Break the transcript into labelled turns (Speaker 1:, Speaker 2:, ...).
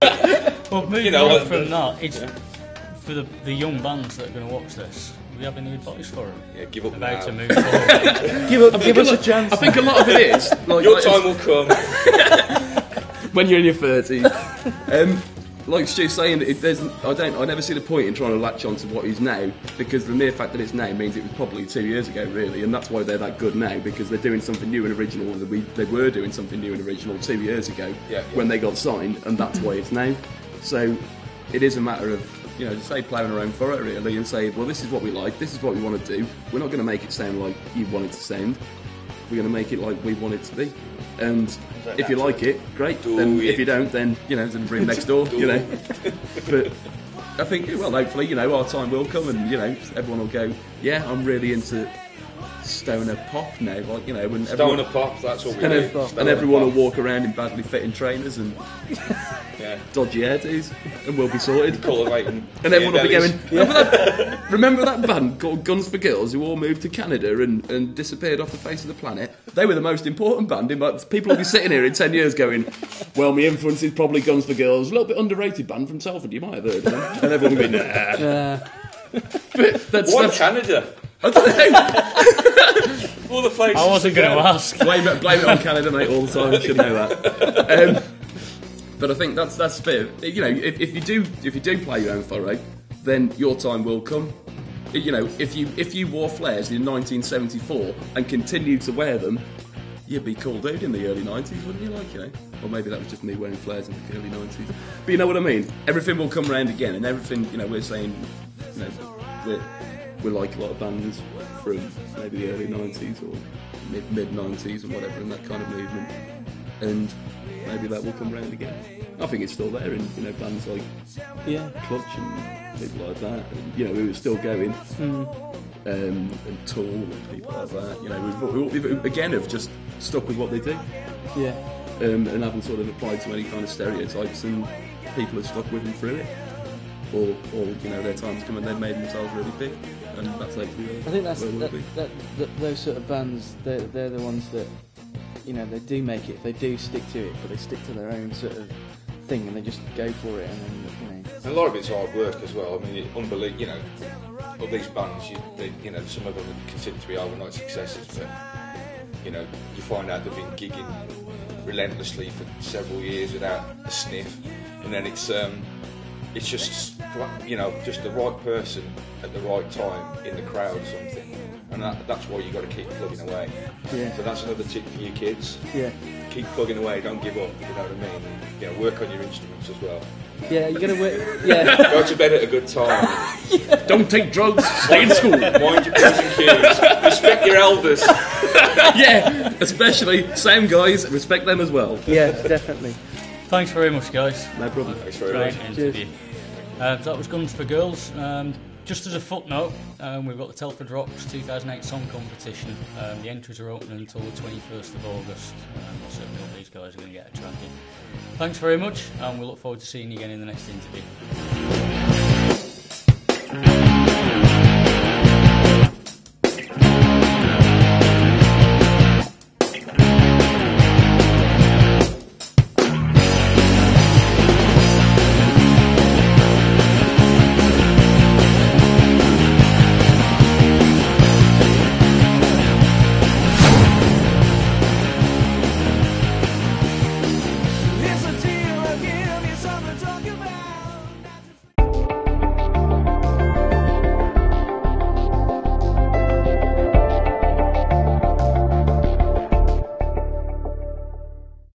Speaker 1: Well, moving on from that, it's for the young bands that are going to watch this. Do we have any advice for them?
Speaker 2: Yeah, give up
Speaker 1: about
Speaker 2: now.
Speaker 1: To move forward.
Speaker 3: Give us a chance.
Speaker 4: I think a lot of it is
Speaker 2: Your time will come.
Speaker 4: when you're in your 30s. Like Stu's saying, I never see the point in trying to latch on to what is now, because the mere fact that it's now means it was probably 2 years ago, really, and that's why they're that good now, because they're doing something new and original. They were doing something new and original 2 years ago when they got signed, and that's why it's now. So it is a matter of, just say ploughing around for it, really, and say, well, this is what we like, this is what we want to do. We're not going to make it sound like you want it to sound. We're going to make it like we want it to be. And if you like it, great. Then if you don't, then there's a room next door. But I think, well, hopefully, our time will come, and everyone will go, yeah, I'm really into stoner pop now, when
Speaker 2: Stoner pop, that's what we do.
Speaker 4: And everyone will walk around in badly fitting trainers and dodgy hairdos, and we'll be sorted.
Speaker 2: Cultivating.
Speaker 4: And everyone will be going, remember that band called Guns for Girls who all moved to Canada and disappeared off the face of the planet? They were the most important band. People will be sitting here in 10 years going, well, my influence is probably Guns for Girls, a little bit underrated band from Telford, you might have heard of them. And everyone will be, nah.
Speaker 2: Why Canada?
Speaker 4: I don't know.
Speaker 2: All the places.
Speaker 1: I wasn't going to ask.
Speaker 4: Blame it on Canada, mate, all the time. You should know that. But I think that's the bit. If you do play your own furrow, then your time will come. If you wore flares in 1974 and continued to wear them, you'd be cool dude in the early 90s, wouldn't you? Or maybe that was just me wearing flares in the early 90s. But you know what I mean? Everything will come round again, and everything, we're saying, we're like a lot of bands from maybe the early 90s or mid 90s and whatever, in that kind of movement. And maybe that will come round again. I think it's still there in bands like Clutch and people like that. And, we were still going. And Tool and people like that. We've again have just stuck with what they do.
Speaker 3: Yeah.
Speaker 4: And haven't sort of applied to any kind of stereotypes, and people have stuck with them through it. Or their time's come and they've made themselves really big, and that's hopefully
Speaker 3: I think that those sort of bands, they're the ones that they do make it, they do stick to it, but they stick to their own sort of thing and they just go for it, and then
Speaker 2: And a lot of it's hard work as well. I mean, unbelievable. Of these bands, some of them are considered to be overnight successes, but you find out they've been gigging relentlessly for several years without a sniff, and then it's just just the right person at the right time in the crowd or something, and that's why you got to keep plugging away.
Speaker 3: Yeah.
Speaker 2: So that's another tip for you kids.
Speaker 3: Yeah.
Speaker 2: Keep plugging away, don't give up. You know what I mean? Work on your instruments as well.
Speaker 3: Yeah, you got to work. Yeah.
Speaker 2: Go to bed at a good time.
Speaker 4: Don't take drugs. Stay in school.
Speaker 2: Mind your P's and Q's. Respect your elders.
Speaker 4: Yeah, especially same guys. Respect them as well.
Speaker 3: Yeah, definitely.
Speaker 1: Thanks very much, guys.
Speaker 4: No problem.
Speaker 2: Thanks very
Speaker 1: Great
Speaker 2: much.
Speaker 1: interview. That was Guns for Girls. Just as a footnote, we've got the Telford Rocks 2008 song competition. The entries are open until the 21st of August. Certainly all these guys are going to get attracted. Thanks very much, and we look forward to seeing you again in the next interview.